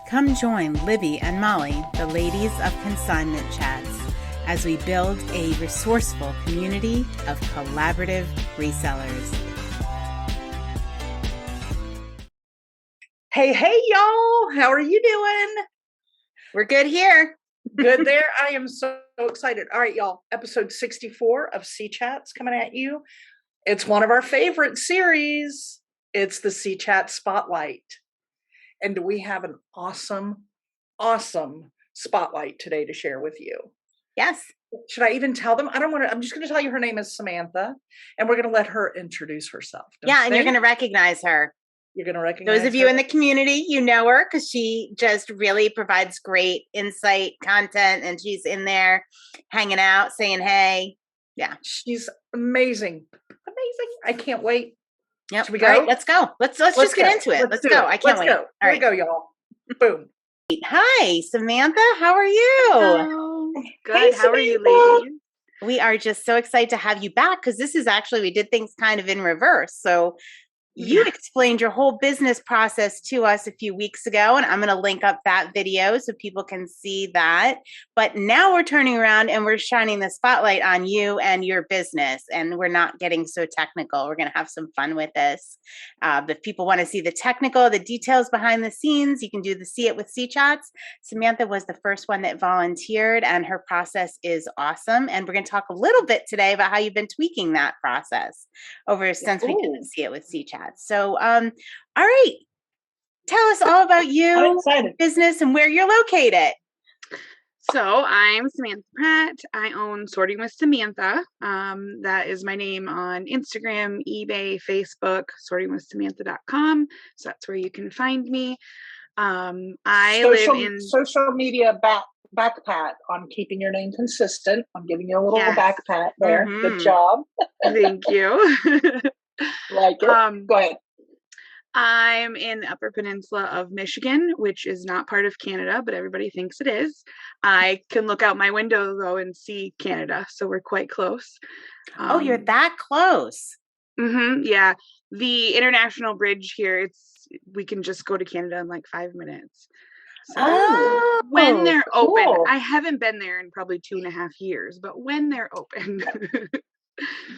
Come join Libby and Molly, the ladies of Consignment Chats, as we build a resourceful community of collaborative resellers. Hey, y'all. How are you doing? We're good here. Good there. I am so excited. All right, y'all. Episode 64 of C Chats coming at you. It's one of our favorite series. It's the C Chat Spotlight. And we have an awesome spotlight today to share with you. Yes. Should I even tell them? I don't want to. I'm just going to tell you her name is Samantha, and we're going to let her introduce herself. Yeah, and you're going to recognize her. You're going to recognize those of you in the community, you know her because she just really provides great insight, content, and she's in there hanging out, saying hey. Yeah. She's amazing. I can't wait. Yep. Should we go? All right, let's go. Let's just get into it. Let's go. I can't wait. All right. Here we go, y'all. Boom. Hi, Samantha. How are you? Hello. Good. Hey, how are you, Samantha. ladies? We are just so excited to have you back because this is actually, we did things kind of in reverse. So you explained your whole business process to us a few weeks ago, and I'm going to link up that video so people can see that. But now we're turning around and we're shining the spotlight on you and your business, and we're not getting so technical. We're going to have some fun with this. If people want to see the technical, the details behind the scenes, you can do the See It with C Chats. Samantha was the first one that volunteered, and her process is awesome. And we're going to talk a little bit today about how you've been tweaking that process over since we did the See It with C Chats. So, all right, tell us all about you, business, and where you're located. So I'm Samantha Pratt. I own Sorting with Samantha. That is my name on Instagram, eBay, Facebook, sortingwithsamantha.com. So that's where you can find me. I live in social media back pat on keeping your name consistent. I'm giving you a little back pat there. Mm-hmm. Good job. Thank you. Like it. Go ahead. I'm in the Upper Peninsula of Michigan, which is not part of Canada, but everybody thinks it is. I can look out my window though and see Canada, so we're quite close. Oh, you're that close. Mm-hmm, yeah. The International Bridge here, we can just go to Canada in like 5 minutes. So when they're open, I haven't been there in probably 2.5 years, but when they're open.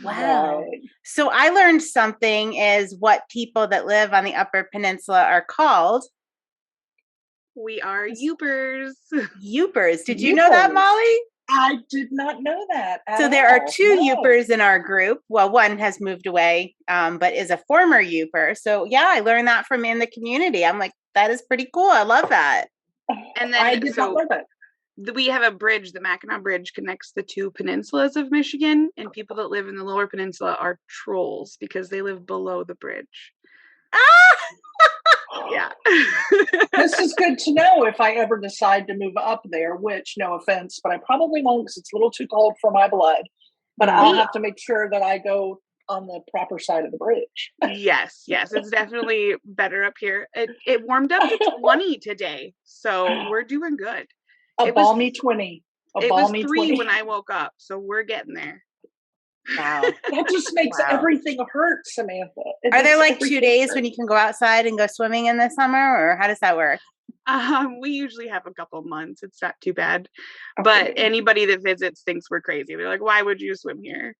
Wow. So I learned something is what people that live on the Upper Peninsula are called. We are Yoopers. Yoopers. Did you know that, Molly? I did not know that. So there are two Yoopers in our group. Well, one has moved away, but is a former Yooper. So yeah, I learned that from in the community. I'm like, that is pretty cool. I love that. And then I did not know that. We have a bridge, the Mackinac Bridge connects the two peninsulas of Michigan, and people that live in the lower peninsula are trolls because they live below the bridge. Yeah. This is good to know if I ever decide to move up there, which, no offense, but I probably won't because it's a little too cold for my blood. But I'll have to make sure that I go on the proper side of the bridge. Yes. It's definitely better up here. It warmed up to 20 today, so we're doing good. It balmy was 20. It was 3 when I woke up, so we're getting there. Wow. That just makes everything hurt, Samantha. Are there like 2 days when you can go outside and go swimming in the summer, or how does that work? We usually have a couple months. It's not too bad. Okay. But anybody that visits thinks we're crazy. They're like, why would you swim here?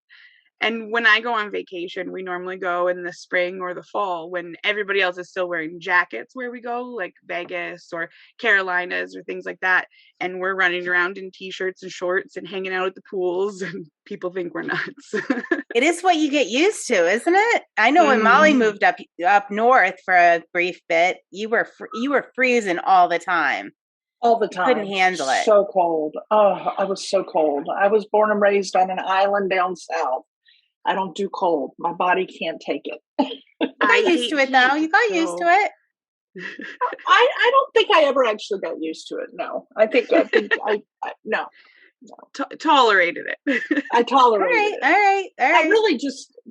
And when I go on vacation, we normally go in the spring or the fall when everybody else is still wearing jackets where we go, like Vegas or Carolinas or things like that. And we're running around in t-shirts and shorts and hanging out at the pools, and people think we're nuts. It is what you get used to, isn't it? I know when Molly moved up north for a brief bit, you were freezing all the time. All the time. Couldn't handle it. So cold. Oh, I was so cold. I was born and raised on an island down south. I don't do cold. My body can't take it. You got used to it though. You got used to it. I don't think I ever actually got used to it. No, I think no. Tolerated it. I tolerated it. All right.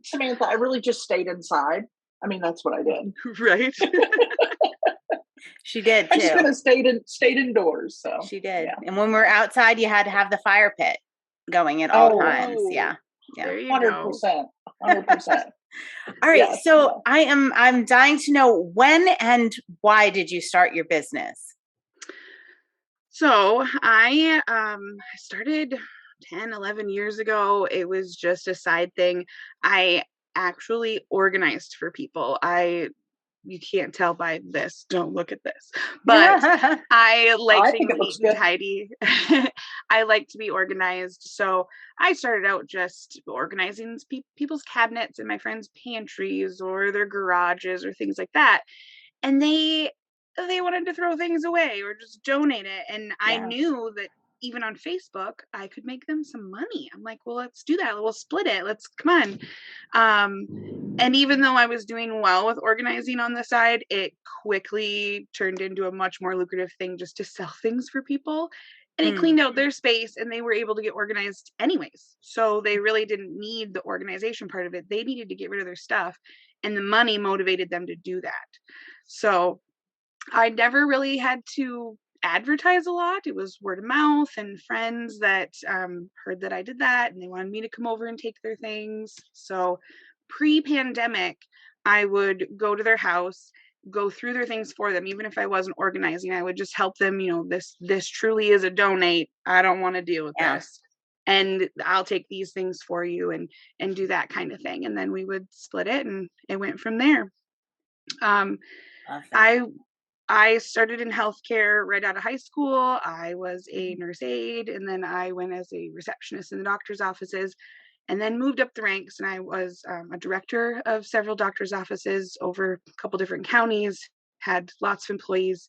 Samantha, I really just stayed inside. I mean, that's what I did. Right. She did too. I just kind of stayed indoors. So she did. Yeah. And when we were outside, you had to have the fire pit going at all times. Yeah. Yeah, 100%. All right. Yes, so I'm dying to know when and why did you start your business? So I started 10, 11 years ago. It was just a side thing. I actually organized for people. You can't tell by this. Don't look at this. But I like I things think it looks neat and good. tidy. I like to be organized. So I started out just organizing people's cabinets in my friends' pantries or their garages or things like that. And they wanted to throw things away or just donate it. And I Yeah. knew that even on Facebook, I could make them some money. I'm like, well, let's do that. We'll split it. Let's come on. And even though I was doing well with organizing on the side, it quickly turned into a much more lucrative thing just to sell things for people. And it cleaned out their space and they were able to get organized anyways. So they really didn't need the organization part of it. They needed to get rid of their stuff. And the money motivated them to do that. So I never really had to advertise a lot. It was word of mouth and friends that heard that I did that and they wanted me to come over and take their things. So pre-pandemic, I would go to their house, go through their things for them. Even if I wasn't organizing, I would just help them, this truly is a donate. I don't want to deal with this. And I'll take these things for you and do that kind of thing. And then we would split it and it went from there. I started in healthcare right out of high school. I was a nurse aide, and then I went as a receptionist in the doctor's offices, and then moved up the ranks. And I was a director of several doctor's offices over a couple different counties, had lots of employees.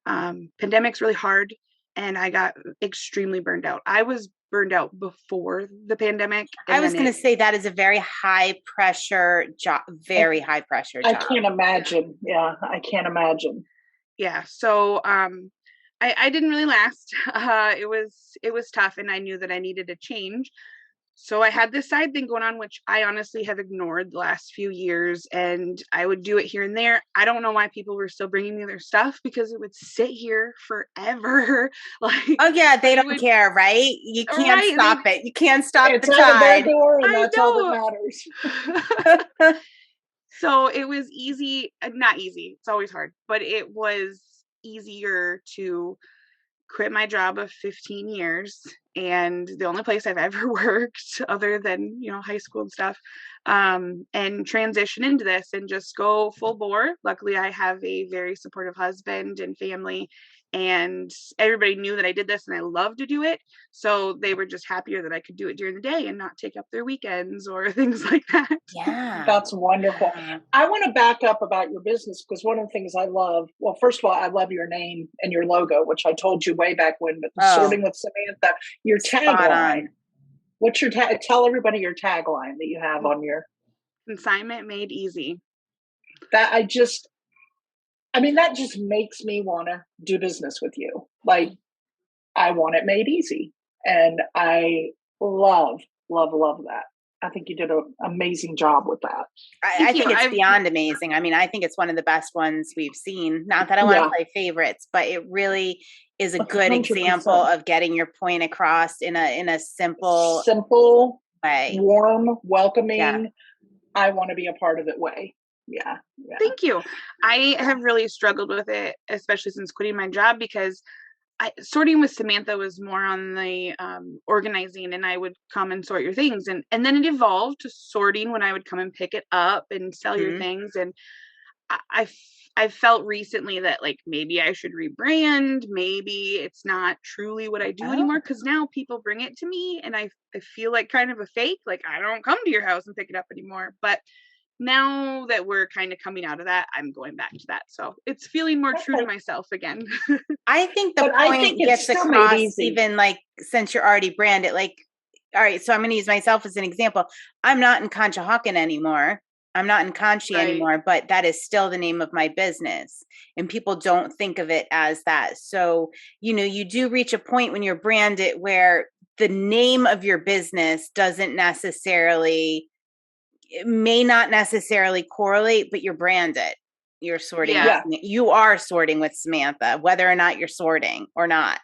Pandemic's really hard, and I got extremely burned out. I was burned out before the pandemic. I was going to say that is a very high pressure job, high pressure job. I can't imagine. Yeah, I can't imagine. Yeah. So I didn't really last. It was tough, and I knew that I needed a change. So I had this side thing going on, which I honestly have ignored the last few years, and I would do it here and there. I don't know why people were still bringing me their stuff because it would sit here forever. Oh yeah, they don't care, right? You can't stop it. You can't stop the tide. And that's all that matters. So it was easy, not easy. It's always hard, but it was easier to quit my job of 15 years and the only place I've ever worked other than, high school and stuff, and transition into this and just go full bore. Luckily, I have a very supportive husband and family, and everybody knew that I did this and I love to do it. So they were just happier that I could do it during the day and not take up their weekends or things like that. Yeah. That's wonderful. I want to back up about your business because one of the things I love, well, first of all, I love your name and your logo, which I told you way back when, but Sorting with Samantha, your tagline. What's your tell everybody your tagline that you have on your Consignment made easy. That just makes me want to do business with you. Like, I want it made easy. And I love that. I think you did an amazing job with that. I think it's beyond amazing. I mean, I think it's one of the best ones we've seen. Not that I want to play favorites, but it really is a good 100%. Example of getting your point across in a simple way. Warm, welcoming. Yeah. I want to be a part of it way. Yeah. Thank you. I have really struggled with it, especially since quitting my job, because Sorting with Samantha was more on the organizing, and I would come and sort your things. And then it evolved to sorting when I would come and pick it up and sell your things. And I felt recently that like maybe I should rebrand. Maybe it's not truly what I do anymore, because now people bring it to me and I feel like kind of a fake. Like I don't come to your house and pick it up anymore. But now that we're kind of coming out of that, I'm going back to that. So it's feeling more true to myself again. I think the point gets across, even like, since you're already branded, like, all right, so I'm going to use myself as an example. I'm not in Conshohocken anymore. I'm not in Conchi anymore, but that is still the name of my business. And people don't think of it as that. So, you do reach a point when you're branded where the name of your business may not necessarily correlate, but you're branded. You're sorting. You are sorting with Samantha, whether or not you're sorting or not.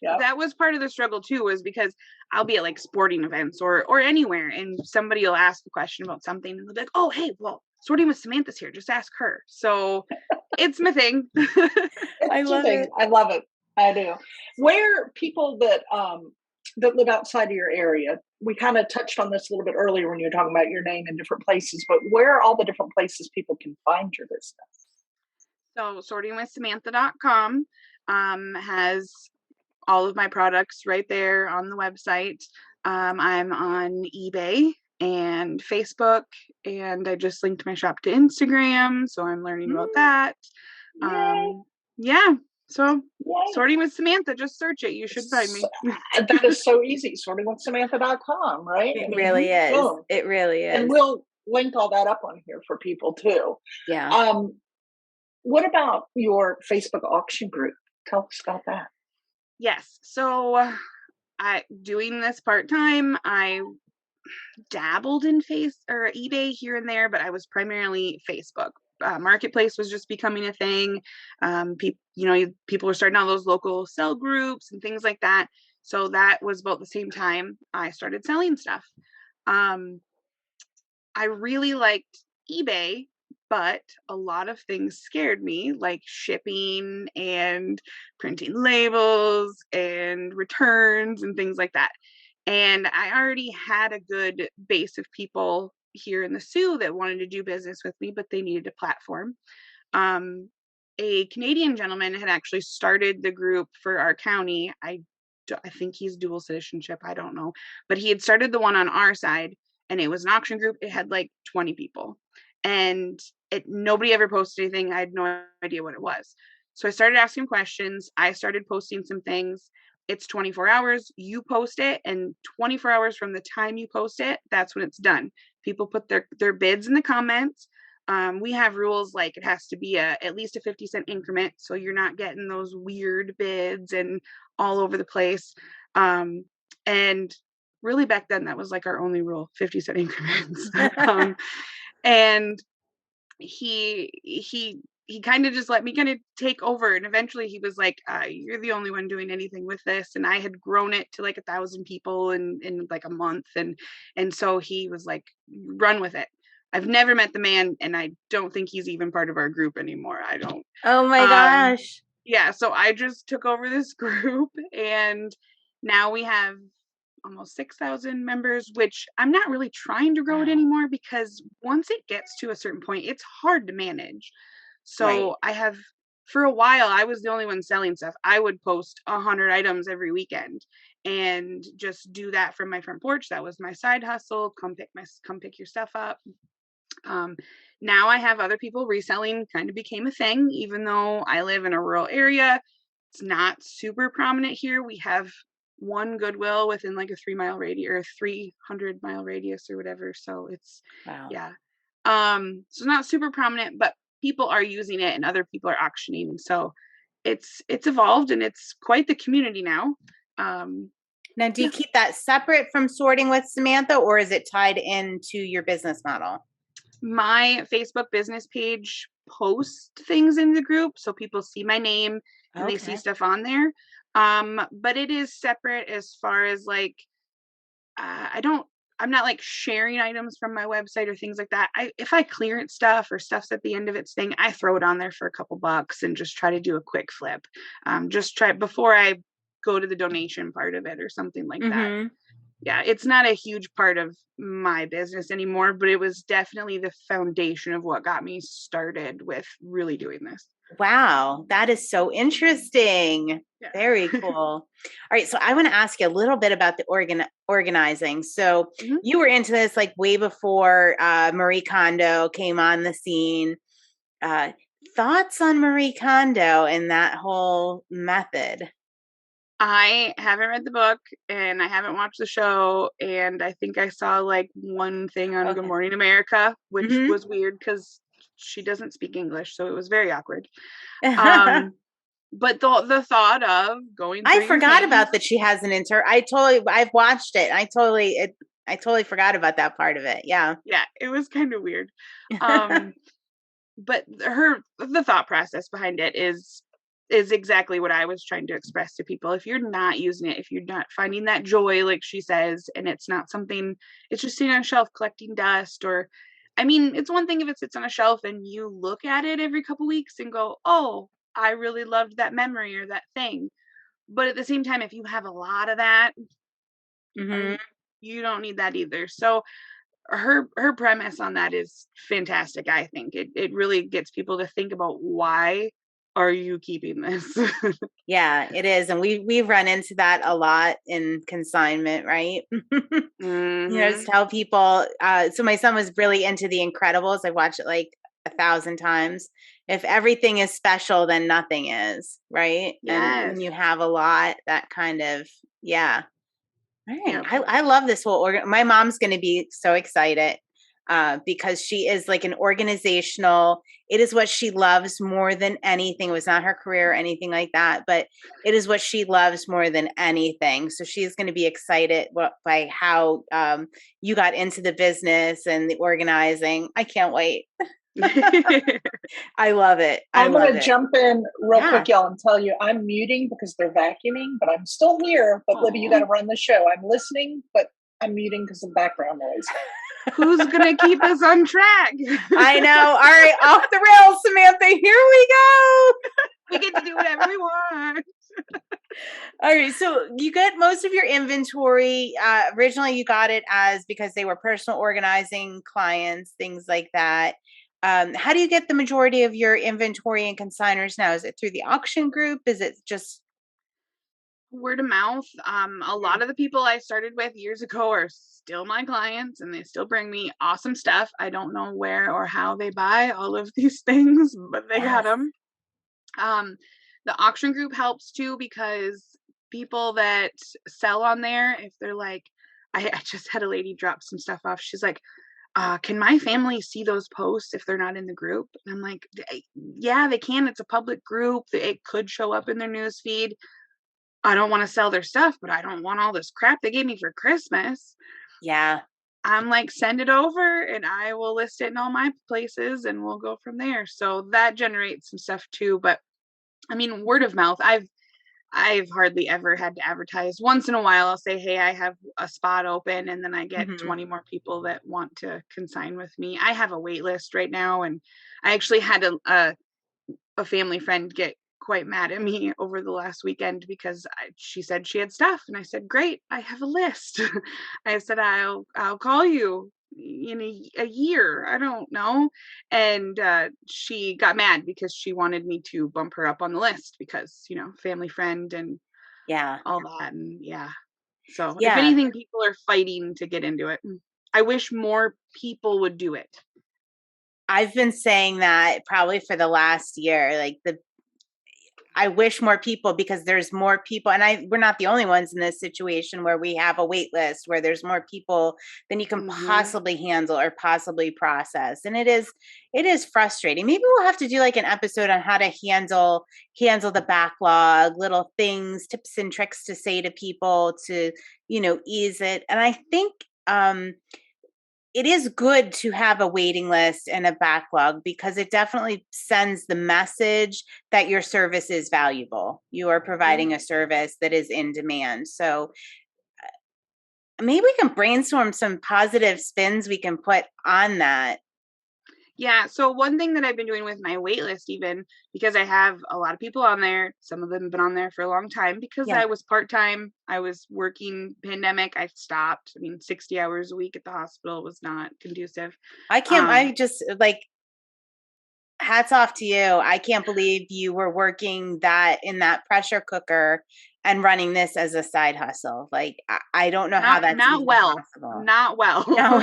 Yep. That was part of the struggle too, was because I'll be at like sporting events or anywhere, and somebody will ask a question about something and they'll be like, oh, hey, well, Sorting with Samantha's here. Just ask her. So it's my thing. I love it. I love it. I do. Where people that live outside of your area, we kind of touched on this a little bit earlier when you were talking about your name in different places, but where are all the different places people can find your business? So sortingwithsamantha.com has all of my products right there on the website. I'm on eBay and Facebook, and I just linked my shop to Instagram, so I'm learning about that. Yay. Yeah, so Yay. Sorting with Samantha, just search it. You should find me. That is so easy. Sortingwithsamantha.com, right? It really is. Boom. It really is. And we'll link all that up on here for people too. Yeah. What about your Facebook auction group? Tell us about that. Yes. So I doing this part-time, I dabbled in eBay here and there, but I was primarily Facebook. Marketplace was just becoming a thing. People were starting all those local sell groups and things like that. So that was about the same time I started selling stuff. I really liked eBay, but a lot of things scared me, like shipping and printing labels and returns and things like that. And I already had a good base of people here in the Sioux that wanted to do business with me, but they needed a platform. A Canadian gentleman had actually started the group for our county. I think he's dual citizenship. I don't know, but he had started the one on our side, and it was an auction group. It had like 20 people, and nobody ever posted anything. I had no idea what it was. So I started asking questions. I started posting some things. It's 24 hours. You post it, and 24 hours from the time you post it, that's when it's done. People put their bids in the comments. We have rules like it has to be at least a 50-cent increment, so you're not getting those weird bids and all over the place. And really back then that was like our only rule, 50-cent increments. And he kind of just let me kind of take over, and eventually he was like, you're the only one doing anything with this. And I had grown it to like 1,000 people in like a month, and so he was like, run with it. I've never met the man, and I don't think he's even part of our group anymore. I don't. Oh my gosh. Yeah, so I just took over this group, and now we have almost 6,000 members, which I'm not really trying to grow it anymore, because once it gets to a certain point, it's hard to manage. So for a while, I was the only one selling stuff. I would post 100 items every weekend and just do that from my front porch. That was my side hustle. Come pick your stuff up. Now I have other people reselling, kind of became a thing, even though I live in a rural area. It's not super prominent here. We have one Goodwill within like a 3-mile radius or 300-mile radius or whatever. So it's, yeah. So not super prominent, but people are using it and other people are auctioning. So it's evolved, and it's quite the community now. Now, do you keep that separate from Sorting with Samantha, or is it tied into your business model? My Facebook business page posts things in the group, so people see my name and they see stuff on there. But it is separate as far as like, I'm not like sharing items from my website or things like that. If I clearance stuff or stuff's at the end of its thing, I throw it on there for a couple bucks and just try to do a quick flip. Just try before I go to the donation part of it or something like that. Yeah, it's not a huge part of my business anymore, but it was definitely the foundation of what got me started with really doing this. Wow, that is so interesting. Yeah. Very cool. All right, so I want to ask you a little bit about the organizing. So you were into this like way before Marie Kondo came on the scene. Thoughts on Marie Kondo and that whole method? I haven't read the book and I haven't watched the show, and I think I saw like one thing on Good Morning America, which was weird because she doesn't speak English, so it was very awkward. But the thought of going through I forgot about that she has an I've watched it. I totally forgot about that part of it. Yeah. Yeah, it was kind of weird. But the thought process behind it is exactly what I was trying to express to people. If you're not using it, if you're not finding that joy, like she says, and it's not something, it's just sitting on a shelf collecting dust, or, I mean, it's one thing if it sits on a shelf and you look at it every couple weeks and go, oh, I really loved that memory or that thing. But at the same time, if you have a lot of that, Mhm. you don't need that either. So her premise on that is fantastic. I think it really gets people to think about, why are you keeping this? Yeah, it is. And we've run into that a lot in consignment, right? Just Hmm. tell people. So my son was really into The Incredibles. I watched it like 1,000 times. If everything is special, then nothing is, right? And Yes. when you have a lot, that kind of, yeah. All right. Yep. I love this whole my mom's going to be so excited because she is like an organizational. It is what she loves more than anything. It was not her career or anything like that, but it is what she loves more than anything. So she's going to be excited by how you got into the business and the organizing. I can't wait. I love it. I I'm going love to it. jump in real Yeah. quick, y'all, and tell you I'm muting because they're vacuuming, but I'm still here. But Libby, you got to run the show. I'm listening, but I'm muting because of background noise. Who's gonna keep us on track? I know. All right, off the rails, Samantha. Here we go. We get to do whatever we want. All right, so you get most of your inventory. Originally, you got it as because they were personal organizing clients, things like that. How do you get the majority of your inventory and consigners now? Is it through the auction group? Is it just Word of mouth. A lot of the people I started with years ago are still my clients, and they still bring me awesome stuff. I don't know where or how they buy all of these things, but they got yes? them. The auction group helps too, because people that sell on there, if they're like, I just had a lady drop some stuff off. She's like, can my family see those posts if they're not in the group? And I'm like, yeah, they can. It's a public group. It could show up in their news feed. I don't want to sell their stuff, but I don't want all this crap they gave me for Christmas. Yeah. I'm like, send it over and I will list it in all my places and we'll go from there. So that generates some stuff too. But I mean, word of mouth, I've hardly ever had to advertise. Once in a while I'll say, hey, I have a spot open, and then I get Mhm. 20 more people that want to consign with me. I have a wait list right now, and I actually had a family friend get quite mad at me over the last weekend because she said she had stuff, and I said, great, I have a list. I said, I'll call you in a year, I don't know. And she got mad because she wanted me to bump her up on the list because, family friend and Yeah. all that. And yeah, so if Yeah. anything, people are fighting to get into it. I wish more people would do it. I've been saying that probably for the last year. Like I wish more people, because there's more people, and we're not the only ones in this situation where we have a wait list where there's more people than you can Mhm. possibly handle or possibly process. And it is frustrating. Maybe we'll have to do like an episode on how to handle the backlog, little things, tips and tricks to say to people to, ease it. And I think it is good to have a waiting list and a backlog, because it definitely sends the message that your service is valuable. You are providing a service that is in demand. So maybe we can brainstorm some positive spins we can put on that. Yeah. So one thing that I've been doing with my wait list, even because I have a lot of people on there, some of them have been on there for a long time because Yeah. I was part-time. I was working pandemic. I stopped. I mean, 60 hours a week at the hospital was not conducive. I just like, hats off to you. I can't believe you were working that in that pressure cooker and running this as a side hustle. Like, I don't know how that's Not even well. possible. Not well. No.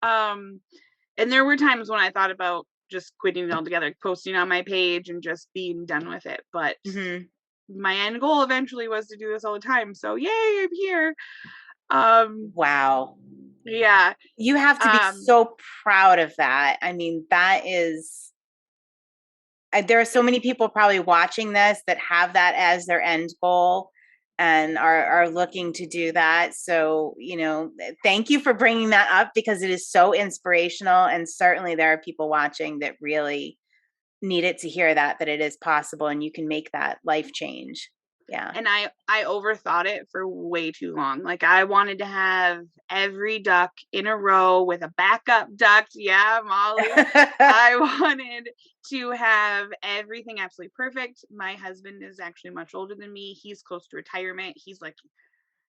um, and there were times when I thought about just quitting it altogether, posting on my page and just being done with it. But Mhm. my end goal eventually was to do this all the time. So yay, I'm here. Um, Wow. yeah. You have to be Um, so proud of that. I mean, that is, there are so many people probably watching this that have that as their end goal and are looking to do that. So, thank you for bringing that up, because it is so inspirational. And certainly there are people watching that really needed to hear that it is possible and you can make that life change. Yeah. And I overthought it for way too long. Like I wanted to have every duck in a row with a backup duck. Yeah, Molly. I wanted to have everything absolutely perfect. My husband is actually much older than me. He's close to retirement. He's like,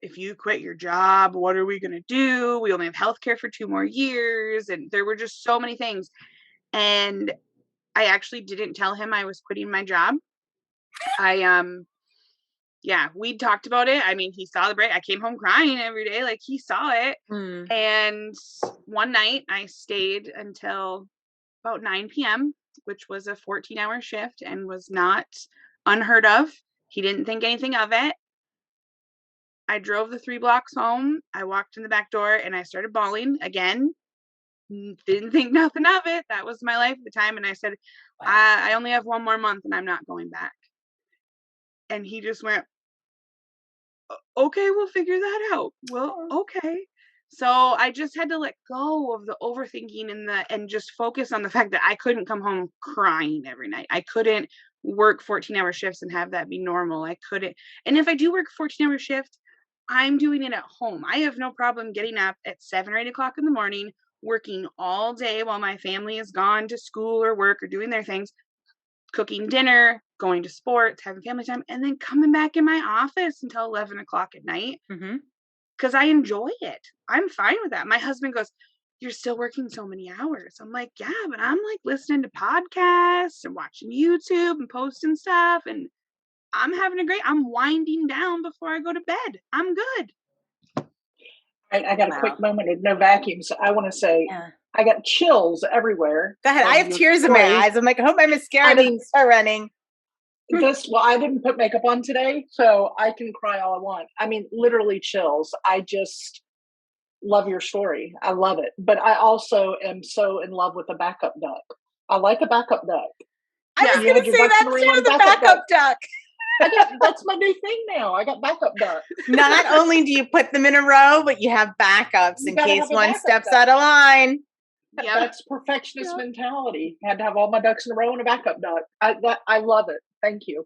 if you quit your job, what are we going to do? We only have healthcare for 2 more years. And there were just so many things. And I actually didn't tell him I was quitting my job. Yeah, we talked about it. I mean, he saw the break. I came home crying every day. Like he saw it. And one night I stayed until about 9 p.m., which was a 14-hour shift and was not unheard of. He didn't think anything of it. I drove the 3 blocks home. I walked in the back door and I started bawling again. Didn't think nothing of it. That was my life at the time. And I said, wow. I only have 1 more month and I'm not going back. And he just went, okay, we'll figure that out. Well, okay. So I just had to let go of the overthinking and just focus on the fact that I couldn't come home crying every night. I couldn't work 14-hour shifts and have that be normal. I couldn't. And if I do work 14-hour shift, I'm doing it at home. I have no problem getting up at 7 or 8 o'clock in the morning, working all day while my family is gone to school or work or doing their things, cooking dinner, going to sports, having family time, and then coming back in my office until 11 o'clock at night because I enjoy it. I'm fine with that. My husband goes, you're still working so many hours. I'm like, yeah, but I'm like listening to podcasts and watching YouTube and posting stuff. And I'm winding down before I go to bed. I'm good. I got a quick moment of no vacuum. So I want to say, I got chills everywhere. Go ahead. I have tears in my eyes. I'm like, I hope my mascara doesn't start running. Well, I didn't put makeup on today, so I can cry all I want. I mean, literally chills. I just love your story. I love it. But I also am so in love with a backup duck. I like a backup duck. I was going to say that too, the backup duck. That's my new thing now. I got backup ducks. Not only do you put them in a row, but you have backups in case one steps out of line. Yeah, that's perfectionist mentality. Had to have all my ducks in a row and a backup duck. I love it. Thank you.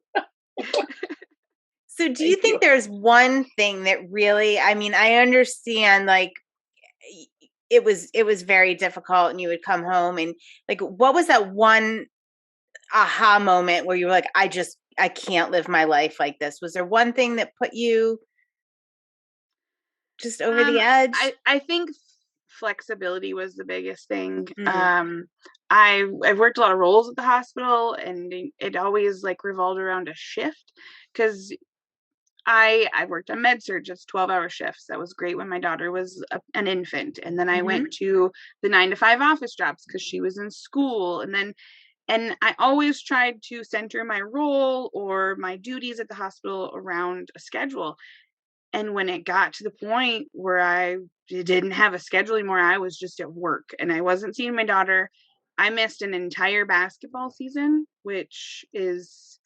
So do you think there's one thing that really, I mean, I understand like it was very difficult and you would come home and like, what was that one aha moment where you were like, I can't live my life like this? Was there one thing that put you just over the edge? I think flexibility was the biggest thing. I've worked a lot of roles at the hospital and it always like revolved around a shift because I worked on med surg. It's 12-hour shifts. That was great when my daughter was an infant. And then I went to the 9 to 5 office jobs because she was in school. And I always tried to center my role or my duties at the hospital around a schedule. And when it got to the point where I didn't have a schedule anymore, I was just at work and I wasn't seeing my daughter. I missed an entire basketball season, which is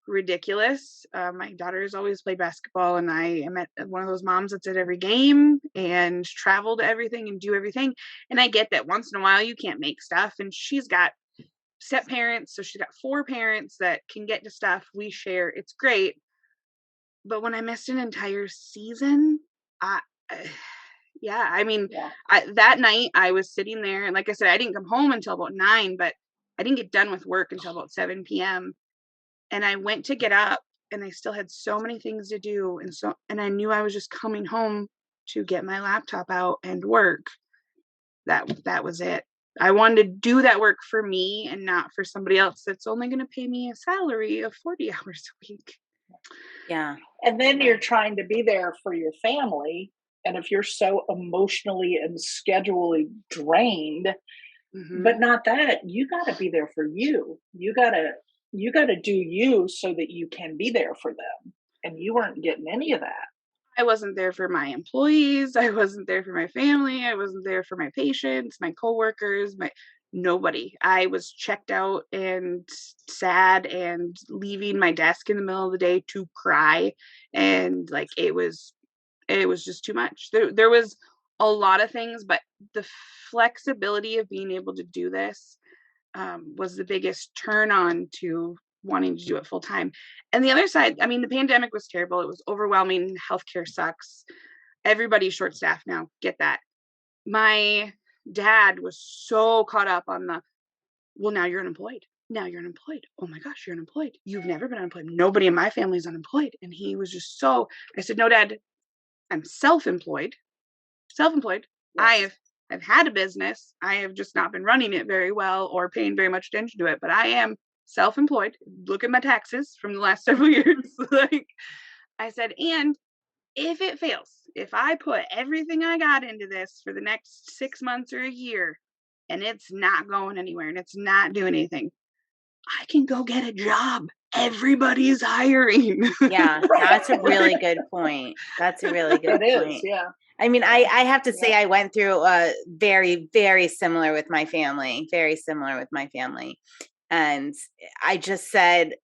ridiculous. My daughter has always played basketball and I am at one of those moms that's at every game and travel to everything and do everything. And I get that once in a while you can't make stuff. And she's got step parents. So she's got 4 parents that can get to stuff. We share. It's great. But when I missed an entire season, that night I was sitting there and like I said, I didn't come home until about 9, but I didn't get done with work until about 7 p.m. And I went to get up and I still had so many things to do. And I knew I was just coming home to get my laptop out and work. That was it. I wanted to do that work for me and not for somebody else that's only going to pay me a salary of 40 hours a week. Yeah. And then you're trying to be there for your family. And if you're so emotionally and schedulally drained, but not that, you got to be there for you. You got to do you so that you can be there for them. And you weren't getting any of that. I wasn't there for my employees. I wasn't there for my family. I wasn't there for my patients, my coworkers, nobody. I was checked out and sad and leaving my desk in the middle of the day to cry. And like, it was just too much. There was a lot of things, but the flexibility of being able to do this was the biggest turn on to wanting to do it full time. And the other side, I mean, the pandemic was terrible. It was overwhelming. Healthcare sucks. Everybody's short staffed now. Get that. My dad was so caught up on well, now you're unemployed. Now you're unemployed. Oh my gosh, you're unemployed. You've never been unemployed. Nobody in my family is unemployed. And he was just I said, no, Dad, I'm self-employed. Self-employed. Yes. I've had a business. I have just not been running it very well or paying very much attention to it, but I am self-employed. Look at my taxes from the last several years. Like I said, and if it fails, if I put everything I got into this for the next 6 months or a year and it's not going anywhere and it's not doing anything, I can go get a job. Everybody's hiring. Yeah, that's a really good point. That's a really good point. Is, yeah. I mean, I have to say I went through very, very similar with my family, And I just said,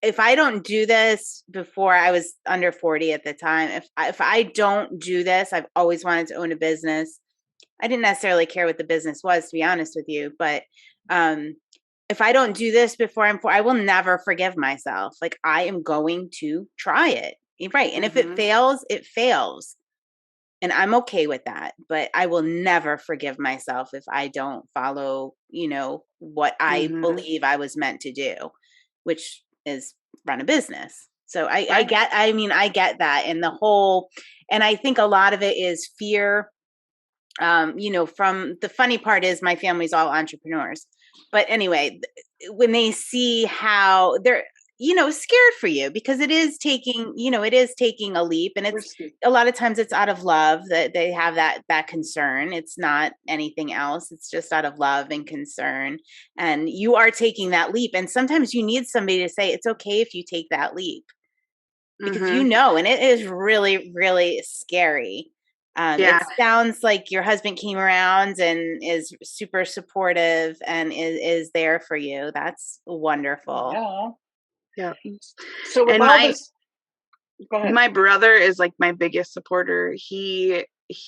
if I don't do this before, I was under 40 at the time. If I don't do this, I've always wanted to own a business. I didn't necessarily care what the business was, to be honest with you, but if I don't do this before I will never forgive myself. Like, I am going to try it. Right. And if it fails, it fails. And I'm okay with that, but I will never forgive myself if I don't follow, what I believe I was meant to do, which is run a business. So I get that. And I think a lot of it is fear. From the funny part is my family's all entrepreneurs, but anyway, when they see how they're, scared for you because it is taking a leap, and it's a lot of times it's out of love that they have that concern. It's not anything else. It's just out of love and concern. And you are taking that leap. And sometimes you need somebody to say, it's okay if you take that leap, because and it is really, really scary. It sounds like your husband came around and is super supportive and is there for you. That's wonderful. Yeah. So with go ahead. My brother is like my biggest supporter.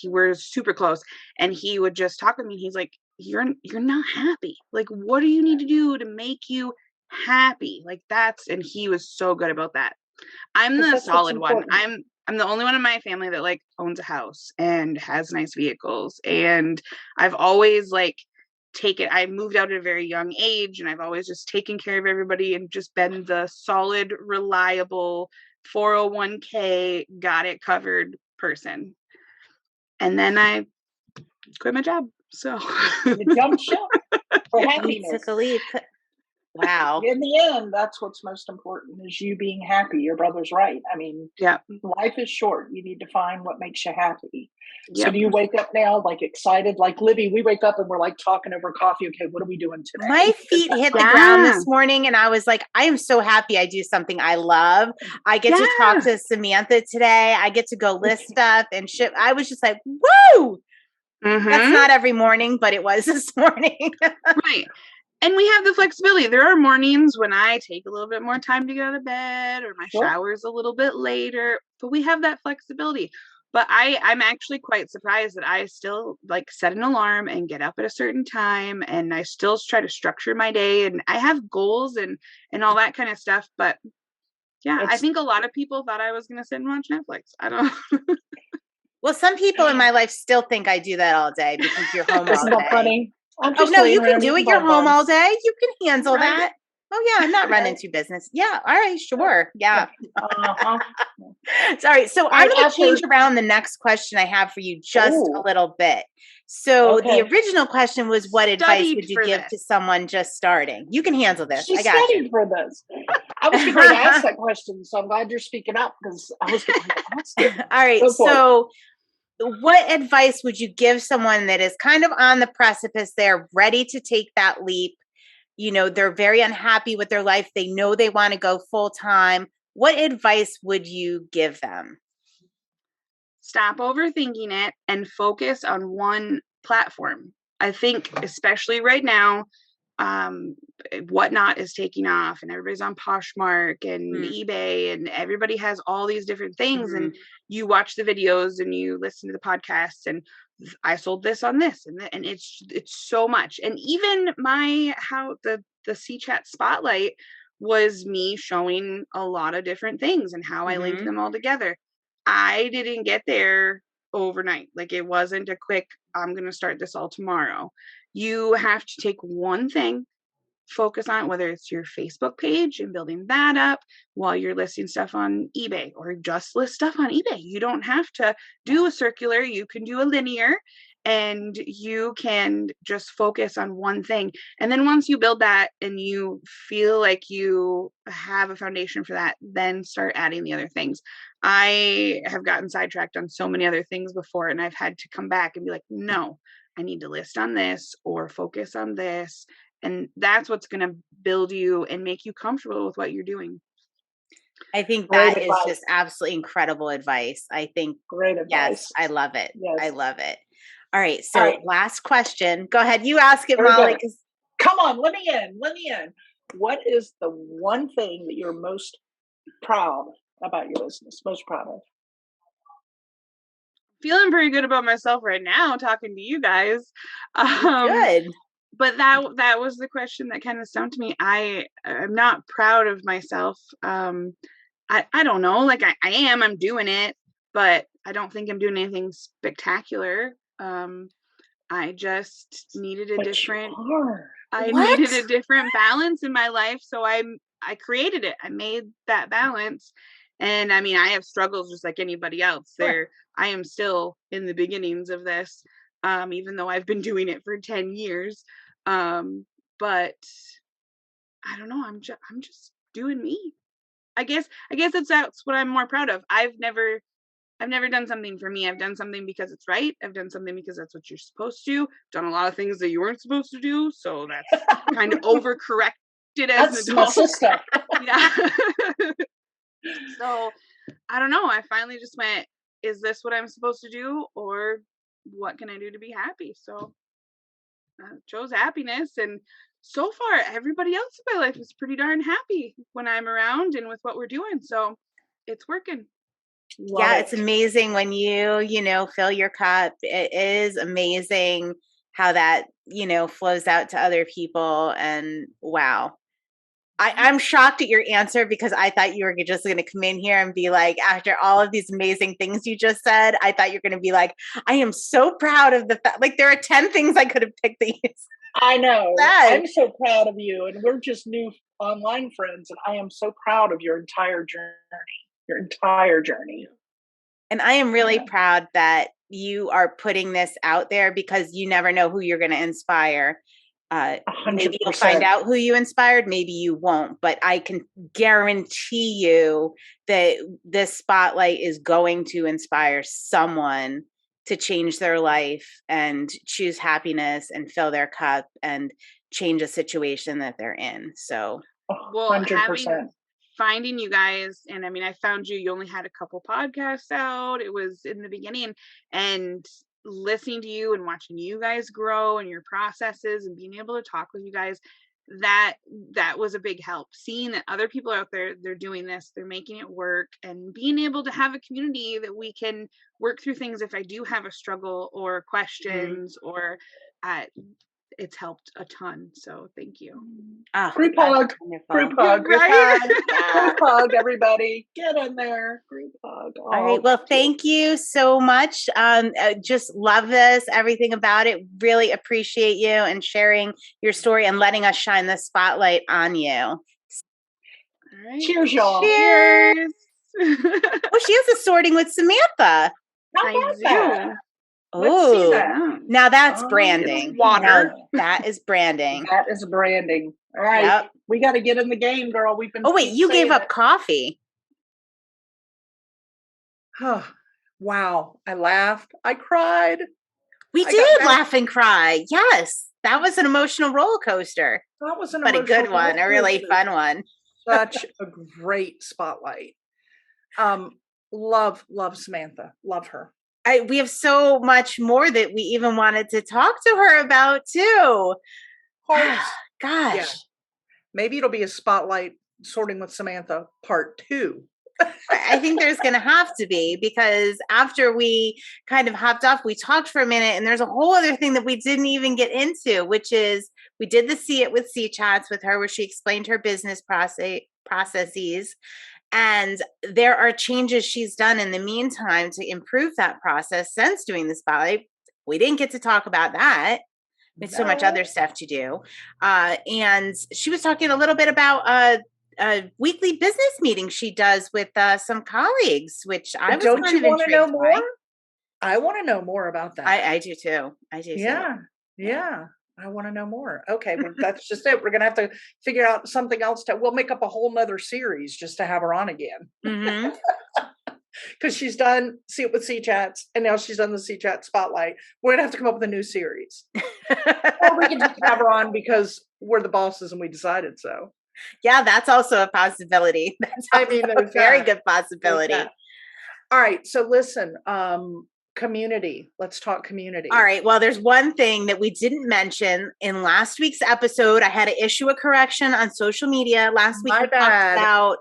We're super close, and he would just talk with me. He's like, you're not happy. Like, what do you need to do to make you happy? Like and he was so good about that. I'm the solid one. I'm the only one in my family that like owns a house and has nice vehicles. And I've always I moved out at a very young age, and I've always just taken care of everybody and just been the solid, reliable 401k, got it covered person. And then I quit my job. So you jumped ship for happiness. Took a leap. Wow. In the end, that's what's most important, is you being happy. Your brother's right. I mean, life is short. You need to find what makes you happy. Yep. So do you wake up now excited? Like Libby, we wake up and we're talking over coffee. Okay, what are we doing today? My feet hit the ground this morning, and I was like, I am so happy I do something I love. I get to talk to Samantha today. I get to go list stuff and ship. I was just like, woo! That's not every morning, but it was this morning. Right. And we have the flexibility. There are mornings when I take a little bit more time to get out of bed, or my shower's a little bit later, but we have that flexibility. But I'm actually quite surprised that I still set an alarm and get up at a certain time, and I still try to structure my day, and I have goals and all that kind of stuff. But I think a lot of people thought I was going to sit and watch Netflix. I don't know. Well, some people in my life still think I do that all day because you're home all day. Isn't that funny? Oh, no, you can do it. You're home all day. You can handle that. Oh, yeah, I'm not running to business. Yeah. All right. Sure. Yeah. Sorry. So I'm going to change around the next question I have for you just a little bit. So the original question was, what advice would you give to someone just starting? You can handle this. I got you. For this. I was going to ask that question, so I'm glad you're speaking up, because I was going to ask it. All right. So what advice would you give someone that is kind of on the precipice? They're ready to take that leap. They're very unhappy with their life. They know they want to go full time. What advice would you give them? Stop overthinking it and focus on one platform. I think especially right now, Whatnot is taking off, and everybody's on Poshmark and eBay, and everybody has all these different things. And you watch the videos and you listen to the podcasts, and I sold this on this, and it's so much. And even the C Chat Spotlight was me showing a lot of different things and how I linked them all together. I didn't get there overnight. Like, it wasn't a quick, I'm going to start this all tomorrow. You have to take one thing, focus on it, whether it's your Facebook page and building that up while you're listing stuff on eBay, or just list stuff on eBay. You don't have to do a circular, you can do a linear, and you can just focus on one thing. And then once you build that and you feel like you have a foundation for that, then start adding the other things. I have gotten sidetracked on so many other things before, and I've had to come back and be like, no, I need to list on this or focus on this. And that's what's going to build you and make you comfortable with what you're doing. I think that is just absolutely incredible advice. I think, great advice. Yes, I love it. Yes. I love it. All right. So last question. Go ahead. You ask it, Molly. Come on, let me in. What is the one thing that you're most proud about your business? Most proud of? Feeling pretty good about myself right now, talking to you guys. Good. But that was the question that kind of stumped me. I'm not proud of myself. I don't know. Like, I'm doing it, but I don't think I'm doing anything spectacular. I just needed a different balance in my life. So I created it. I made that balance. And I mean, I have struggles just like anybody else. I am still in the beginnings of this, even though I've been doing it for 10 years. But I don't know. I'm just doing me. I guess that's what I'm more proud of. I've never done something for me. I've done something because it's right. I've done something because that's what you're supposed to do. Done a lot of things that you weren't supposed to do. So that's kind of overcorrected as an adult. Yeah. So I don't know. I finally just went, is this what I'm supposed to do? Or what can I do to be happy? So I chose happiness. And so far, everybody else in my life is pretty darn happy when I'm around and with what we're doing. So it's working. It's amazing when you fill your cup. It is amazing how that, flows out to other people. And wow. I'm shocked at your answer, because I thought you were just going to come in here and be like, after all of these amazing things you just said, I thought you're going to be like, I am so proud of the fact, like, there are 10 things I could have picked these. I know. I'm so proud of you. And we're just new online friends. And I am so proud of your entire journey. And I am really proud that you are putting this out there, because you never know who you're going to inspire. 100%. Maybe you'll find out who you inspired, maybe you won't, but I can guarantee you that this spotlight is going to inspire someone to change their life and choose happiness and fill their cup and change a situation that they're in. So, 100%. Finding you guys, and I mean, I found you only had a couple podcasts out. It was in the beginning, and listening to you and watching you guys grow and your processes and being able to talk with you guys, that was a big help. Seeing that other people out there, they're doing this, they're making it work, and being able to have a community that we can work through things if I do have a struggle or questions, or it's helped a ton. So thank you. Group hug. Group hug, everybody. Get in there. Group hug. All right. Well, thank you so much. Just love this, everything about it. Really appreciate you and sharing your story and letting us shine the spotlight on you. All right. Cheers, y'all. Cheers. Oh, she has a sorting with Samantha. I do. Oh, now that's branding. Water. Now that is branding. That is branding. All right. Yep. We got to get in the game, girl. We've been. Oh, wait, you gave up coffee. Oh, wow. I laughed. I cried. We did laugh and cry. Yes. That was an emotional roller coaster. That was a good one. A really fun one. Such a great spotlight. Love Samantha. Love her. We have so much more that we even wanted to talk to her about too. Gosh. Yeah. Maybe it'll be a spotlight sorting with Samantha part 2. I think there's going to have to be, because after we kind of hopped off, we talked for a minute, and there's a whole other thing that we didn't even get into, which is We did the See It with C chats with her, where she explained her business processes. And there are changes she's done in the meantime to improve that process since doing the spotlight. We didn't get to talk about that. There's so much other stuff to do. And she was talking a little bit about a weekly business meeting she does with some colleagues, which I was Don't kind you of want to know intrigued by. more? I want to know more about that. I do too. I do too. Yeah. I want to know more. Okay, well, that's just it. We're gonna have to figure out something else we'll make up a whole nother series just to have her on again. Mm-hmm. Because she's done See It with C chats, and now she's done the C chat spotlight. We're gonna have to come up with a new series. Or we can just have her on because we're the bosses and we decided so. Yeah, that's also a possibility. That's a very good possibility. All right, so listen, community. Let's talk community. All right. Well, there's one thing that we didn't mention in last week's episode. I had to issue a correction on social media last week. My bad.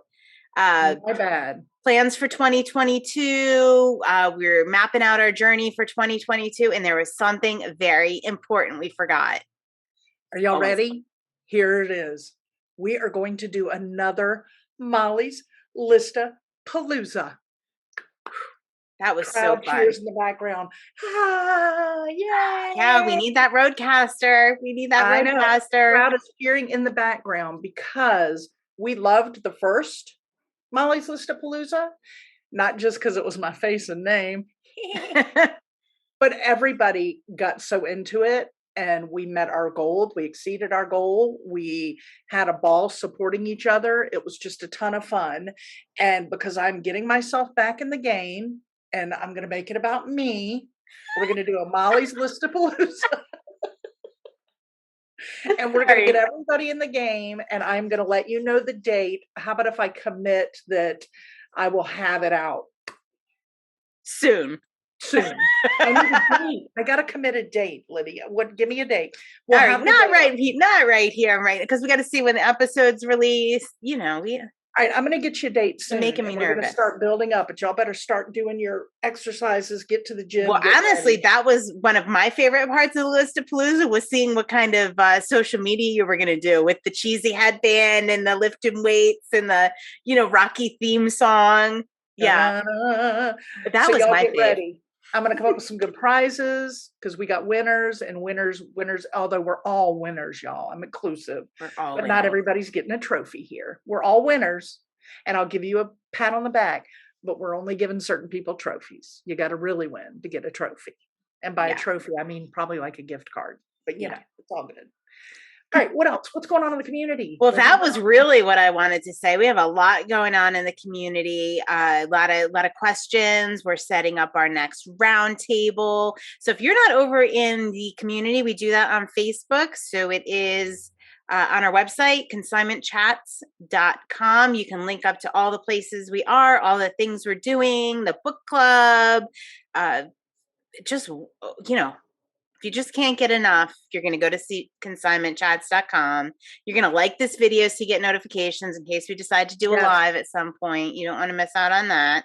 My bad. Plans for 2022. We're mapping out our journey for 2022, and there was something very important we forgot. Are y'all ready? Here it is. We are going to do another Molly's ListPalooza. That was Crowd so fun. cheers in the background. Ah, yay! Yeah, we need that roadcaster. We need that roadcaster. Crowd is cheering in the background because we loved the first Molly's ListPalooza, not just because it was my face and name, but everybody got so into it, and we met our goal. We exceeded our goal. We had a ball supporting each other. It was just a ton of fun, and because I'm getting myself back in the game, and I'm going to make it about me, we're going to do a Molly's ListPalooza. And we're going to get everybody in the game, and I'm going to let you know the date. How about if I commit that I will have it out soon? I need a date. I got to commit a date, Lydia. Give me a date. All right, not right here, right? Because we got to see when the episode's released. All right, I'm going to get you a date soon. Making me nervous. We're going to start building up, but y'all better start doing your exercises, get to the gym. Well, honestly, that was one of my favorite parts of the ListPalooza, was seeing what kind of social media you were going to do with the cheesy headband and the lifting weights and the, Rocky theme song. Yeah. But that was my favorite. Ready. I'm going to come up with some good prizes because we got winners, although we're all winners, y'all. I'm inclusive, but not everybody's getting a trophy here. We're all winners, and I'll give you a pat on the back, but we're only giving certain people trophies. You got to really win to get a trophy. And by a trophy, I mean probably like a gift card, but it's all good. All right, what else? What's going on in the community? Well, that was really what I wanted to say. We have a lot going on in the community, a lot of questions. We're setting up our next roundtable. So if you're not over in the community, we do that on Facebook. So it is on our website, consignmentchats.com. You can link up to all the places we are, all the things we're doing, the book club, if you just can't get enough, you're going to go to consignmentchats.com. You're going to like this video so you get notifications in case we decide to do a live at some point. You don't want to miss out on that.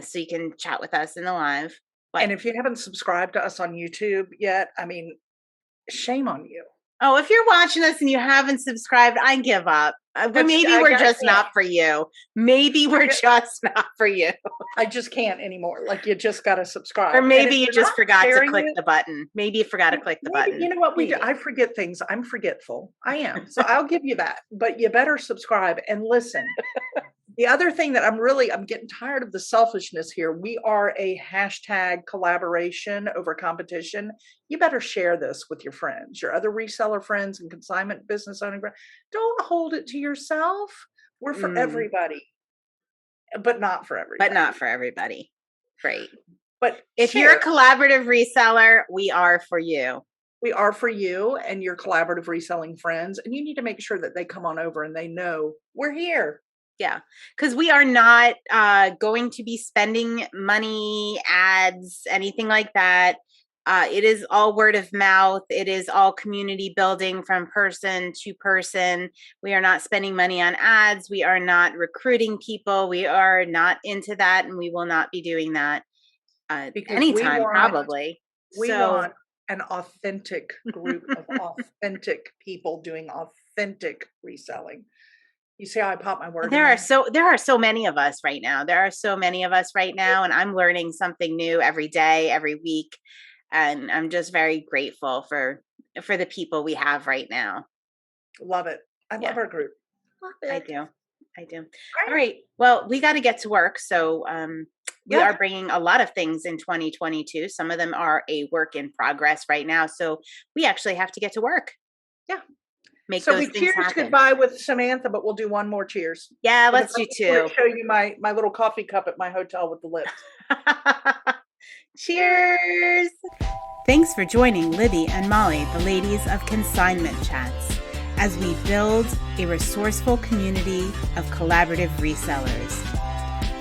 So you can chat with us in the live. And if you haven't subscribed to us on YouTube yet, shame on you. Oh, if you're watching us and you haven't subscribed, I give up. Maybe we're just not for you. Maybe we're just not for you. I just can't anymore. Like, you just got to subscribe. Or maybe you just forgot to click the button. Maybe you forgot to click the button. You know what we do? I forget things. I'm forgetful. I am. So I'll give you that. But you better subscribe and listen. The other thing that I'm getting tired of the selfishness here. We are a hashtag collaboration over competition. You better share this with your friends, your other reseller friends and consignment business owning friends. Don't hold it to yourself. We're for everybody, but not for everybody. Great. But if you're a collaborative reseller, we are for you. We are for you and your collaborative reselling friends. And you need to make sure that they come on over and they know we're here. Yeah, because we are not going to be spending money, ads, anything like that. It is all word of mouth. It is all community building from person to person. We are not spending money on ads. We are not recruiting people. We are not into that, and we will not be doing that anytime, probably. We want an authentic group of authentic people doing authentic reselling. You see how I pop my word? There are so many of us right now. There are so many of us right now, and I'm learning something new every day, every week, and I'm just very grateful for the people we have right now. Love it. I love our group. Love it. I do. All right. Well, we got to get to work. So we are bringing a lot of things in 2022. Some of them are a work in progress right now. So we actually have to get to work. Yeah. Make so those we things cheers happen. Goodbye with Samantha, but we'll do one more cheers. Yeah, let's do two. Show you my little coffee cup at my hotel with the lips. Cheers. Thanks for joining Libby and Molly, the ladies of Consignment Chats, as we build a resourceful community of collaborative resellers.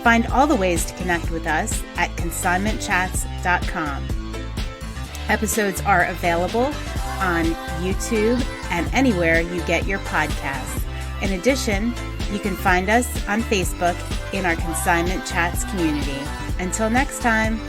Find all the ways to connect with us at consignmentchats.com. Episodes are available on YouTube and anywhere you get your podcasts. In addition, you can find us on Facebook in our Consignment Chats community. Until next time.